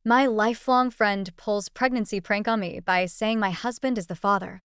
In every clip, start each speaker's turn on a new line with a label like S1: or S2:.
S1: My lifelong friend pulls pregnancy prank on me by saying my husband is the father.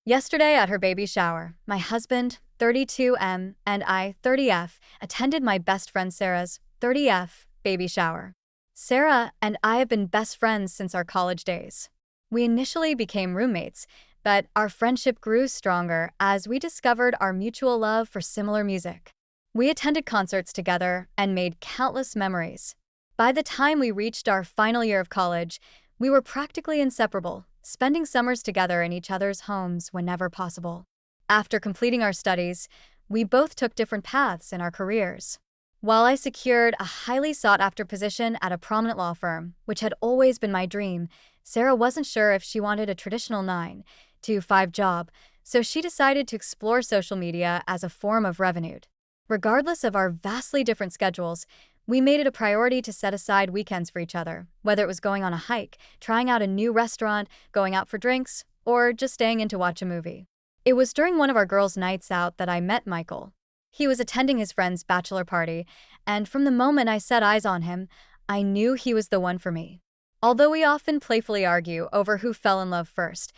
S1: Yesterday at her baby shower, my husband, 32M, and I, 30F, attended my best friend Sarah's, 30F, baby shower. Sarah and I have been best friends since our college days. We initially became roommates, but our friendship grew stronger as we discovered our mutual love for similar music. We attended concerts together and made countless memories. By the time we reached our final year of college, we were practically inseparable, spending summers together in each other's homes whenever possible. After completing our studies, we both took different paths in our careers. While I secured a highly sought-after position at a prominent law firm, which had always been my dream, Sarah wasn't sure if she wanted a traditional 9-to-5 job, so she decided to explore social media as a form of revenue. Regardless of our vastly different schedules, we made it a priority to set aside weekends for each other, whether it was going on a hike, trying out a new restaurant, going out for drinks, or just staying in to watch a movie. It was during one of our girls' nights out that I met Michael. He was attending his friend's bachelor party, and from the moment I set eyes on him, I knew he was the one for me. Although we often playfully argue over who fell in love first,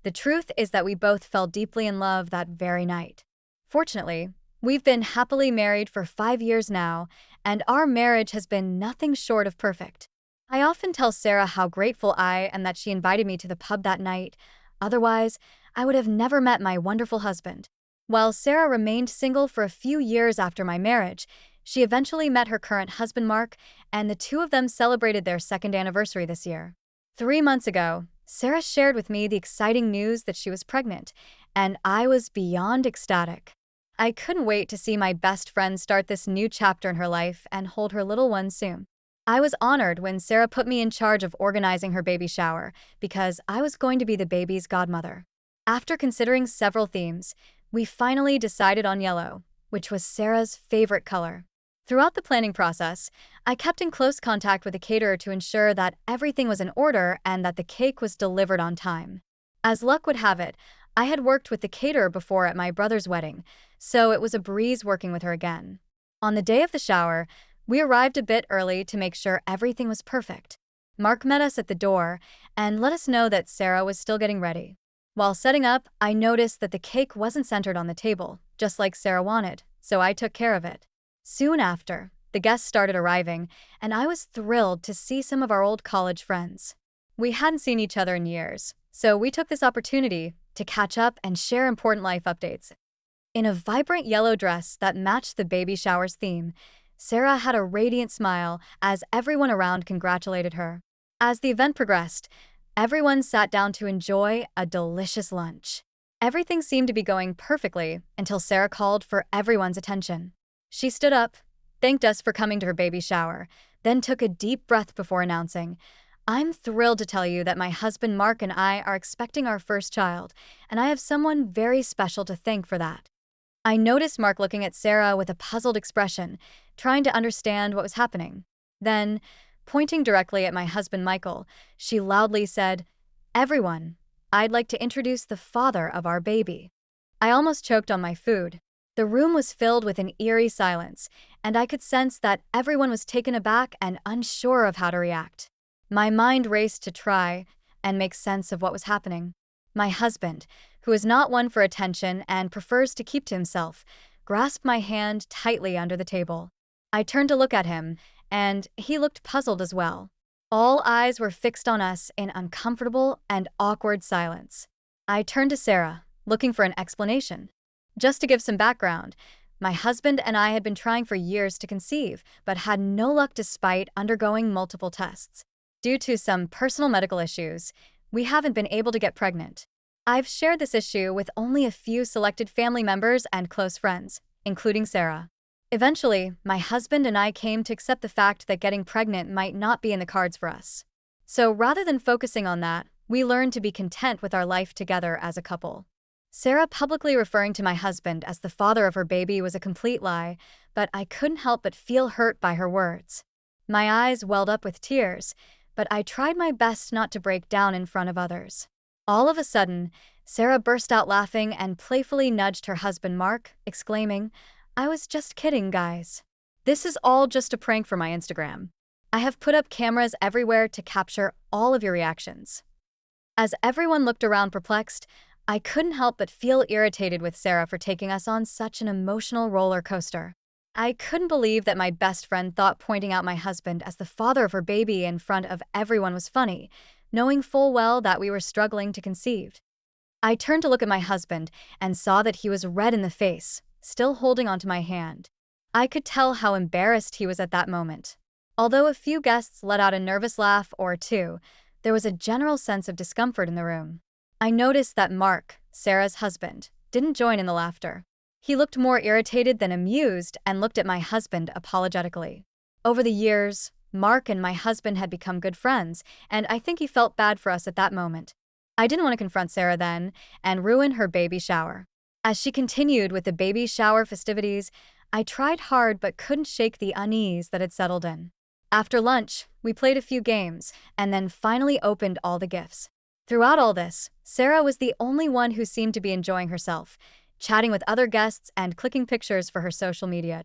S1: the truth is that we both fell deeply in love that very night. Fortunately, we've been happily married for 5 years now, and our marriage has been nothing short of perfect. I often tell Sarah how grateful I am that she invited me to the pub that night. Otherwise, I would have never met my wonderful husband. While Sarah remained single for a few years after my marriage, she eventually met her current husband Mark, and the two of them celebrated their second anniversary this year. 3 months ago, Sarah shared with me the exciting news that she was pregnant, and I was beyond ecstatic. I couldn't wait to see my best friend start this new chapter in her life and hold her little one soon. I was honored when Sarah put me in charge of organizing her baby shower because I was going to be the baby's godmother. After considering several themes, we finally decided on yellow, which was Sarah's favorite color. Throughout the planning process, I kept in close contact with the caterer to ensure that everything was in order and that the cake was delivered on time. As luck would have it, I had worked with the caterer before at my brother's wedding, so it was a breeze working with her again. On the day of the shower, we arrived a bit early to make sure everything was perfect. Mark met us at the door and let us know that Sarah was still getting ready. While setting up, I noticed that the cake wasn't centered on the table, just like Sarah wanted, so I took care of it. Soon after, the guests started arriving, and I was thrilled to see some of our old college friends. We hadn't seen each other in years, so we took this opportunity to catch up and share important life updates. In a vibrant yellow dress that matched the baby shower's theme, Sarah had a radiant smile as everyone around congratulated her. As the event progressed, everyone sat down to enjoy a delicious lunch. Everything seemed to be going perfectly until Sarah called for everyone's attention. She stood up, thanked us for coming to her baby shower, then took a deep breath before announcing, "I'm thrilled to tell you that my husband Mark and I are expecting our first child, and I have someone very special to thank for that." I noticed Mark looking at Sarah with a puzzled expression, trying to understand what was happening. Then, pointing directly at my husband Michael, she loudly said, "Everyone, I'd like to introduce the father of our baby." I almost choked on my food. The room was filled with an eerie silence, and I could sense that everyone was taken aback and unsure of how to react. My mind raced to try and make sense of what was happening. My husband, who is not one for attention and prefers to keep to himself, grasped my hand tightly under the table. I turned to look at him, and he looked puzzled as well. All eyes were fixed on us in uncomfortable and awkward silence. I turned to Sarah, looking for an explanation. Just to give some background, my husband and I had been trying for years to conceive, but had no luck despite undergoing multiple tests. Due to some personal medical issues, we haven't been able to get pregnant. I've shared this issue with only a few selected family members and close friends, including Sarah. Eventually, my husband and I came to accept the fact that getting pregnant might not be in the cards for us. So rather than focusing on that, we learned to be content with our life together as a couple. Sarah publicly referring to my husband as the father of her baby was a complete lie, but I couldn't help but feel hurt by her words. My eyes welled up with tears, but I tried my best not to break down in front of others. All of a sudden, Sarah burst out laughing and playfully nudged her husband Mark, exclaiming, "I was just kidding, guys. This is all just a prank for my Instagram." I have put up cameras everywhere to capture all of your reactions." As everyone looked around perplexed, I couldn't help but feel irritated with Sarah for taking us on such an emotional roller coaster. I couldn't believe that my best friend thought pointing out my husband as the father of her baby in front of everyone was funny, knowing full well that we were struggling to conceive. I turned to look at my husband and saw that he was red in the face, still holding onto my hand. I could tell how embarrassed he was at that moment. Although a few guests let out a nervous laugh or two, there was a general sense of discomfort in the room. I noticed that Mark, Sarah's husband, didn't join in the laughter. He looked more irritated than amused and looked at my husband apologetically. Over the years, Mark and my husband had become good friends, and I think he felt bad for us at that moment. I didn't want to confront Sarah then and ruin her baby shower. As she continued with the baby shower festivities, I tried hard but couldn't shake the unease that had settled in. After lunch, we played a few games and then finally opened all the gifts. Throughout all this, Sarah was the only one who seemed to be enjoying herself, chatting with other guests and clicking pictures for her social media.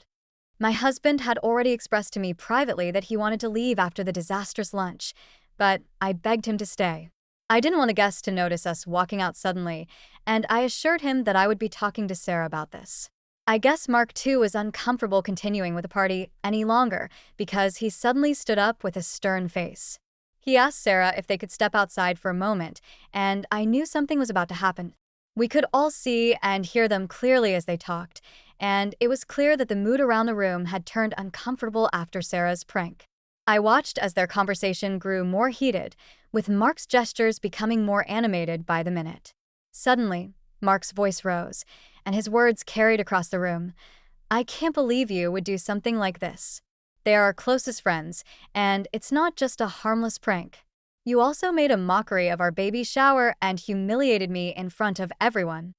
S1: My husband had already expressed to me privately that he wanted to leave after the disastrous lunch, but I begged him to stay. I didn't want the guests to notice us walking out suddenly, and I assured him that I would be talking to Sarah about this. I guess Mark too was uncomfortable continuing with the party any longer because he suddenly stood up with a stern face. He asked Sarah if they could step outside for a moment, and I knew something was about to happen. We could all see and hear them clearly as they talked, and it was clear that the mood around the room had turned uncomfortable after Sarah's prank. I watched as their conversation grew more heated, with Mark's gestures becoming more animated by the minute. Suddenly, Mark's voice rose, and his words carried across the room. "I can't believe you would do something like this. They are our closest friends, and it's not just a harmless prank. You also made a mockery of our baby shower and humiliated me in front of everyone."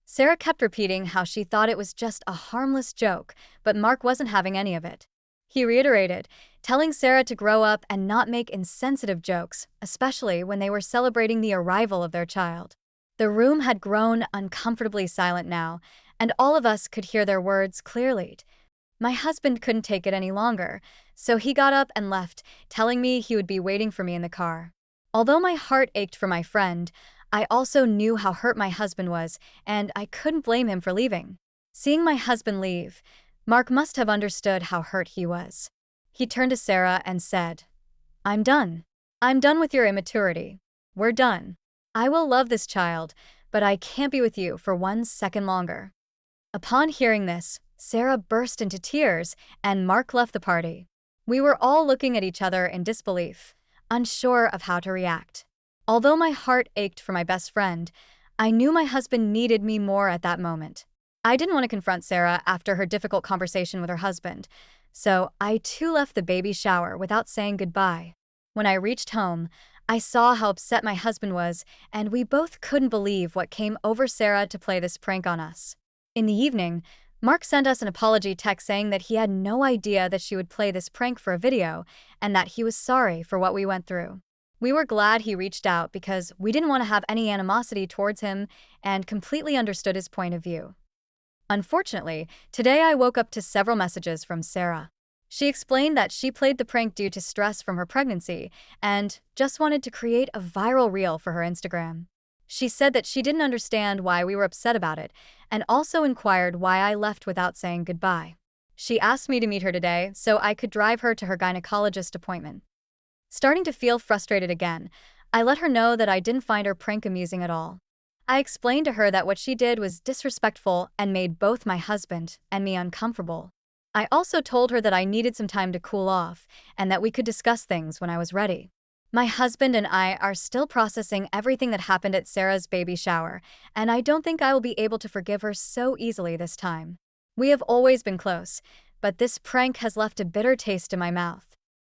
S1: Sarah kept repeating how she thought it was just a harmless joke, but Mark wasn't having any of it. He reiterated, telling Sarah to grow up and not make insensitive jokes, especially when they were celebrating the arrival of their child. The room had grown uncomfortably silent now, and all of us could hear their words clearly. My husband couldn't take it any longer, so he got up and left, telling me he would be waiting for me in the car. Although my heart ached for my friend, I also knew how hurt my husband was, and I couldn't blame him for leaving. Seeing my husband leave, Mark must have understood how hurt he was. He turned to Sarah and said, "I'm done. I'm done with your immaturity. We're done. I will love this child, but I can't be with you for 1 second longer." Upon hearing this, Sarah burst into tears, and Mark left the party. We were all looking at each other in disbelief, unsure of how to react. Although my heart ached for my best friend, I knew my husband needed me more at that moment. I didn't want to confront Sarah after her difficult conversation with her husband, so I too left the baby shower without saying goodbye. When I reached home, I saw how upset my husband was, and we both couldn't believe what came over Sarah to play this prank on us. In the evening, Mark sent us an apology text saying that he had no idea that she would play this prank for a video and that he was sorry for what we went through. We were glad he reached out because we didn't want to have any animosity towards him and completely understood his point of view. Unfortunately, today I woke up to several messages from Sarah. She explained that she played the prank due to stress from her pregnancy and just wanted to create a viral reel for her Instagram. She said that she didn't understand why we were upset about it and also inquired why I left without saying goodbye. She asked me to meet her today so I could drive her to her gynecologist appointment. Starting to feel frustrated again, I let her know that I didn't find her prank amusing at all. I explained to her that what she did was disrespectful and made both my husband and me uncomfortable. I also told her that I needed some time to cool off and that we could discuss things when I was ready. My husband and I are still processing everything that happened at Sarah's baby shower, and I don't think I will be able to forgive her so easily this time. We have always been close, but this prank has left a bitter taste in my mouth.